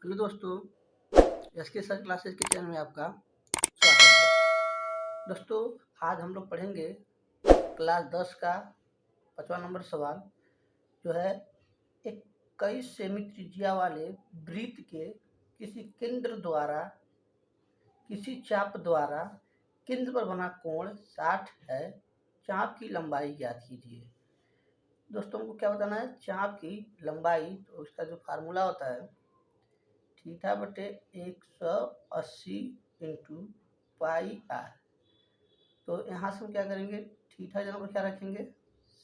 Hello दोस्तों, SK sir classes के channel में आपका स्वागत है। दोस्तों, आज हम लोग पढ़ेंगे क्लास 10 का 5वां नंबर सवाल, जो है 21 सेमी त्रिज्या वाले वृत्त के किसी केंद्र द्वारा किसी चाप द्वारा केंद्र पर बना कोण 60 है। चाप की लंबाई ज्ञात कीजिए। दोस्तों, हमको क्या बताना है? चाप की लंबाई। तो उसका जो फार्मूला होता है थीटा बटे 180 इंटू पाई आर। तो यहाँ से हम क्या करेंगे? थीटा जगह पर क्या रखेंगे?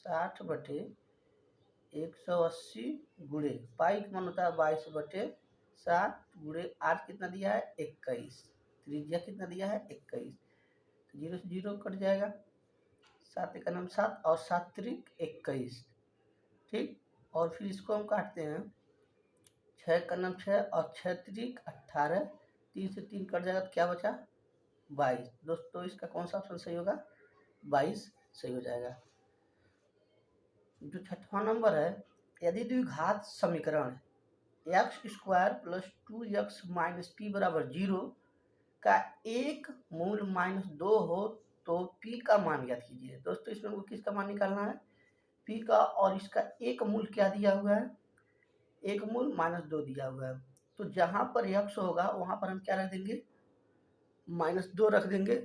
60 बटे 180 गुणे पाई का मान होता है 22 बटे 7 गुणे आर कितना दिया है? 21। त्रिज्या कितना दिया है? 21। तो 0 से 0 कट जाएगा। 7 का नाम 7 और 7 त्रिक 21। ठीक, और फिर इसको हम काटते हैं। 6 का नाम 6 और 6 त्रिक 18। 3 से 3 कट जाएगा तो क्या बचा? 22। दोस्तों, इसका कौन सा ऑप्शन सही होगा? 22 सही हो जाएगा। जो 6वां नंबर है, यदि द्विघात समीकरण x² plus 2x minus p बराबर 0 का एक मूल -2 हो तो p का मान ज्ञात कीजिए। दोस्तों, इसमें हमको किसका मान निकालना है? p का, और इसका एक मूल क्या दिया हुआ है? एक मूल -2 दिया हुआ है। तो जहां पर x होगा वहां पर हम क्या रख देंगे? -2 रख देंगे।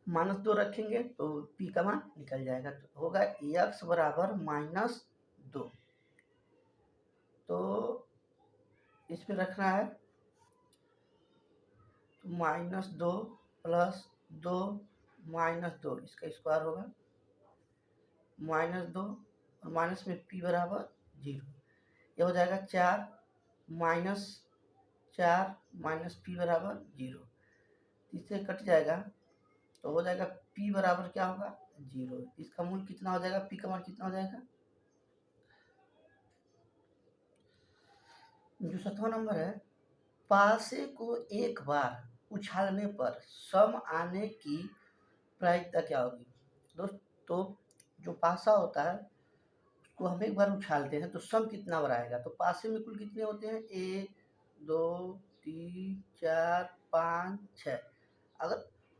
-2 रखेंगे तो p का मान निकल जाएगा। तो होगा x बराबर -2। तो इसमें रखना है तो -2 प्लस 2 -2, इसका स्क्वायर होगा -2 और माइनस में p बराबर 0। ये हो जाएगा 4 -4 माइनस p बराबर 0। इससे कट जाएगा तो हो जाएगा p बराबर क्या होगा? 0। इसका मूल कितना हो जाएगा? p का मान कितना हो जाएगा? जो 7वां नंबर है, पासे को एक बार उछालने पर सम आने की प्रायिकता क्या होगी? दोस्तों, जो पासा होता है उसको हम एक बार उछालते हैं तो सम कितना बार आएगा? तो पासे में कुल कितने होते हैं? 1 2 3 4 5 6। अगर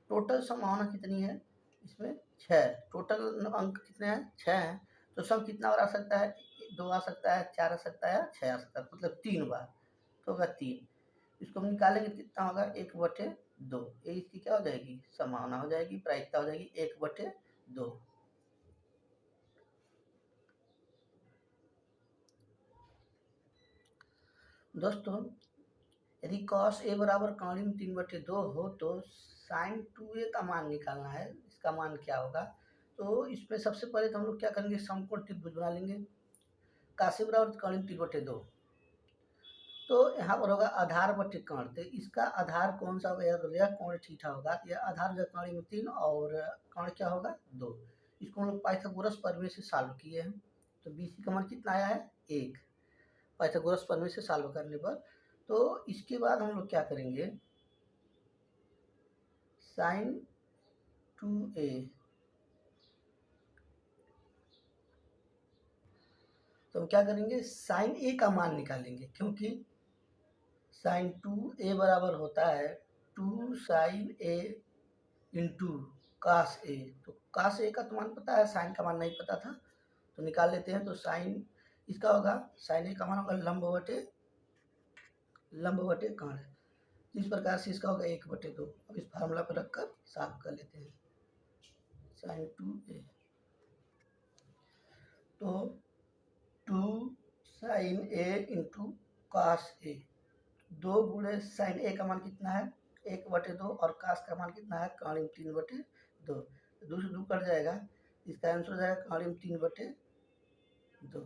टोटल संभावना कितनी है इसमें? 6। टोटल अंक कितने हैं? 6 हैं। तो सम कितना बार आ सकता है? 2 आ सकता है, 4 आ सकता है, 6 आ सकता है, मतलब 3 बार। तो होगा 3। इसको हम निकालेंगे तो कितना होगा? 1/2। ये इसकी क्या हो जाएगी? संभावना हो जाएगी, प्रायिकता हो जाएगी 1/2। दोस्तों, यदि cos a बराबर काणिम 3/2 हो तो sin 2a का मान निकालना है। इसका मान क्या होगा? तो इसमें सबसे पहले तो हम लोग क्या करेंगे? समकोण त्रिभुज बना लेंगे। cos a बराबर काणिम 3/2। तो यहाँ पर होगा आधार बटे कर्ण। तो इसका आधार कौन सा होगा? यह कोण थीटा होगा। यह आधार जो काणिम 3 और कर्ण क्या होगा? 2। इसको हम लोग पाइथागोरस प्रमेय से सॉल्व किए हैं। तो BC का मान कितना आया है? 1, पाइथागोरस प्रमेय से सॉल्व करने पर। तो इसके बाद हम लोग क्या करेंगे? sin 2a, तो हम क्या करेंगे? sin a का मान निकालेंगे, क्योंकि sin 2a बराबर होता है 2 sin a into cos a। तो cos a का तो मान पता है, sin का मान नहीं पता था, तो निकाल लेते हैं। तो sin इसका होगा, sin a का मान होगा लंब बटे कर्ण। इस प्रकार से इसका होगा 1/2। अब इस फार्मूला पर रखकर साफ कर लेते हैं। sin 2a, तो 2 sin a into cos a, 2 गुणे sin a का मान कितना है? 1/2 और cos का मान कितना है? काणिम 3/2। 2 से 2 कट जाएगा, इसका आंसर हो जाएगा काणिम 3/2।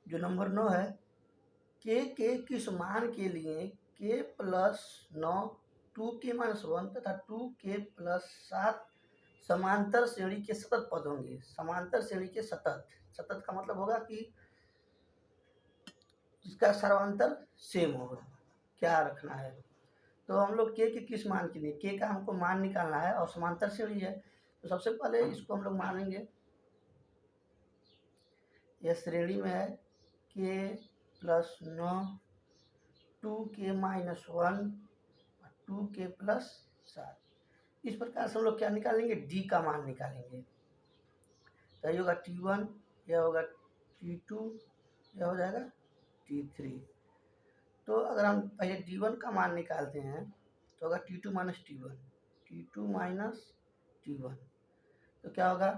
जो नंबर 9 है, के किस मान के लिए k प्लस 9 2k-1 तथा 2k प्लस 7 समांतर श्रेणी के सतत पद होंगे? समांतर श्रेणी के सतत, सतत का मतलब होगा कि जिसका सर्वांतर सेम होगा। क्या रखना है? तो हम लोग के किस मान के लिए, के का हमको मान निकालना है और समांतर श्रेणी है। तो सबसे पहले इसको हम लोग मानेंगे यह श्रेणी में है k plus 9, 2k minus 1, 2k plus 7। इस प्रकार से हम लोग क्या निकालेंगे, d का मान निकालेंगे। तो ये होगा t1, यह होगा t2, यह हो जाएगा t3। तो अगर हम पहले d1 का मान निकालते हैं तो होगा t2 minus t1, t2 minus t1, तो क्या होगा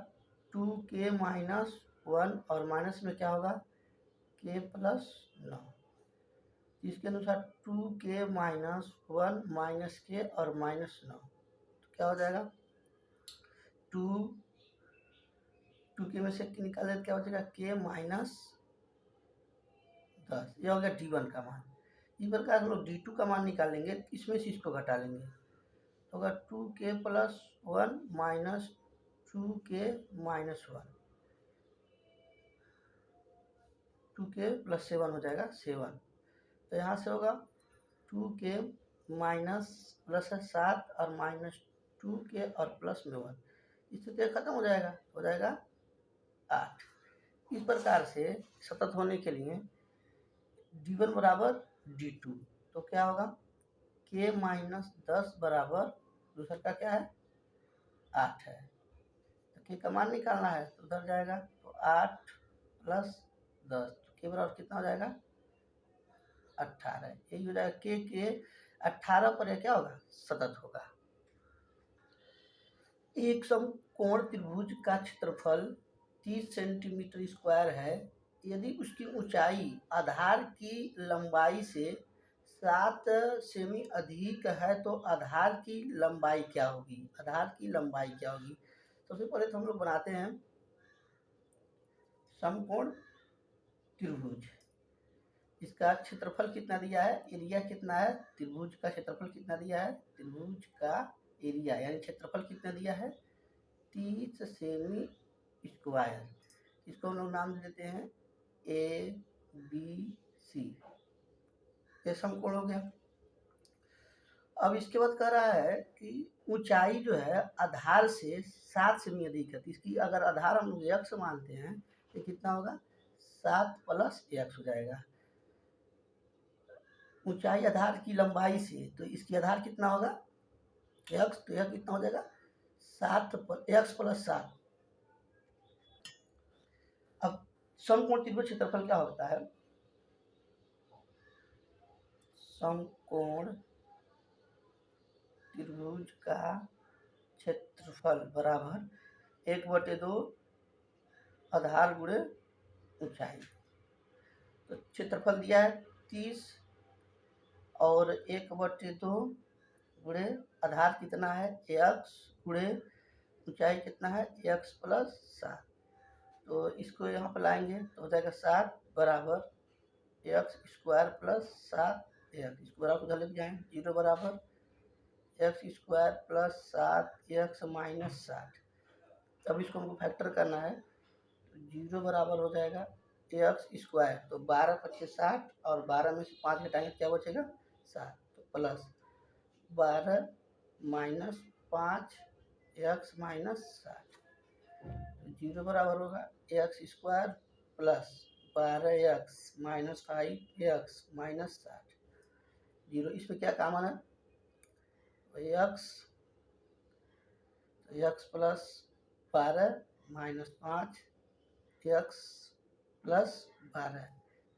2k माइनस 1 और माइनस में क्या होगा k प्लस 9। इसके अनुसार 2k माइनस 1 माइनस k और माइनस 9, तो क्या हो जाएगा 2k में से निकाले तो क्या हो जाएगा k माइनस 10। यह हो गया d1 का मान। इस प्रकार हम लोग d2 का मान निकालेंगे, इसमें से इसको घटा लेंगे, तो होगा 2k plus 1 minus 2k minus 1, 2k plus 7 हो जाएगा 7। तो यहाँ से होगा 2k माइनस प्लस 7 और माइनस 2k और प्लस में 1, इससे तो खत्म हो जाएगा 8। इस प्रकार से सतत होने के लिए d1 बराबर d2, तो क्या होगा k माइनस 10 बराबर दूसरा का क्या है 8 है। तो k का मान निकालना है तो उधर जाएगा, तो 8 प्लस 10, तो k बराबर कितना हो जाएगा 18। यही हो जाएगा के 18 पर क्या होगा सतत होगा। एक समकोण त्रिभुज का क्षेत्रफल 30 सेंटीमीटर स्क्वायर है। यदि उसकी ऊंचाई आधार की लंबाई से 7 सेमी अधिक है तो आधार की लंबाई क्या होगी। सबसे पहले तो हम लोग बनाते हैं समकोण त्रिभुज। इसका क्षेत्रफल कितना दिया है, एरिया कितना है, त्रिभुज का क्षेत्रफल कितना दिया है, त्रिभुज का एरिया यानी क्षेत्रफल कितना दिया है 30 सेमी स्क्वायर। इसको हम लोग नाम देते हैं ABC। ये समकोण हो गया। अब इसके बाद कह रहा है कि ऊंचाई जो है आधार से 7 सेमी अधिक है, तो इसकी अगर आधार हम लोग x मानते हैं तो कितना होगा 7 प्लस x हो जाएगा। ऊंचाई आधार की लंबाई से, तो इसकी आधार कितना होगा x, तो यह कितना हो जाएगा 7 x प्लस 7। अब समकोण त्रिभुज क्षेत्रफल क्या होता है, समकोण त्रिभुज का क्षेत्रफल बराबर 1/2 आधार गुणे ऊंचाई। तो क्षेत्रफल दिया है 30 और 1/2 गुणे आधार कितना है x गुणे ऊंचाई कितना है x प्लस 7। तो इसको यहाँ पर लाएंगे तो हो जाएगा 7 बराबर x स्क्वायर प्लस 7x, इसको बराबर उधर लेके जाएंगे 0 बराबर x square plus 7x minus 7। तब इसको हमको फैक्टर करना है, तो 0 बराबर हो जाएगा x स्क्वायर, तो 12 × 5 = 60 और 12 में से 5 घटाएंगे क्या बचेगा 7, तो प्लस 12 माइनस 5x माइनस 7, तो 0 बराबर होगा x square plus 12x minus 5x minus 7, 0। इसमें क्या कॉमन है x plus 12 minus 5x plus 12,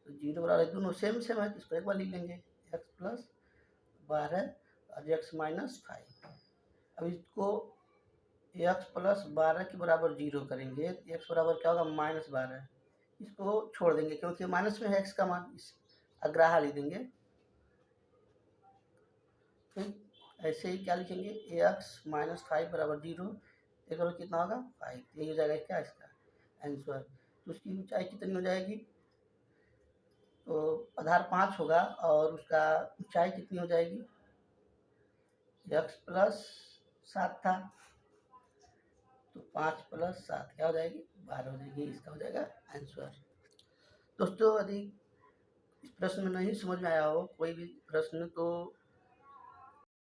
तो 0 बराबर दोनों सेम है, इसको एक बार लिख लेंगे x प्लस 12 और x माइनस 5। अब इसको x प्लस 12 के बराबर 0 करेंगे, x बराबर क्या होगा -12, इसको छोड़ देंगे क्योंकि माइनस में है x का मान, अग्राहा लिख देंगे। फिर ऐसे ही क्या लिखेंगे x माइनस 5 बराबर 0, एक और कितना होगा 5, यही हो जाएगा क्या इसका आंसर। तो उसकी ऊंचाई कितनी हो जाएगी, तो आधार 5 होगा और उसका ऊंचाई कितनी हो जाएगी x प्लस 7 था, तो 5 प्लस 7 क्या हो जाएगी 12 हो जाएगी, इसका हो जाएगा आंसर। दोस्तों यदि इस प्रश्न में नहीं समझ में आया हो कोई भी प्रश्न तो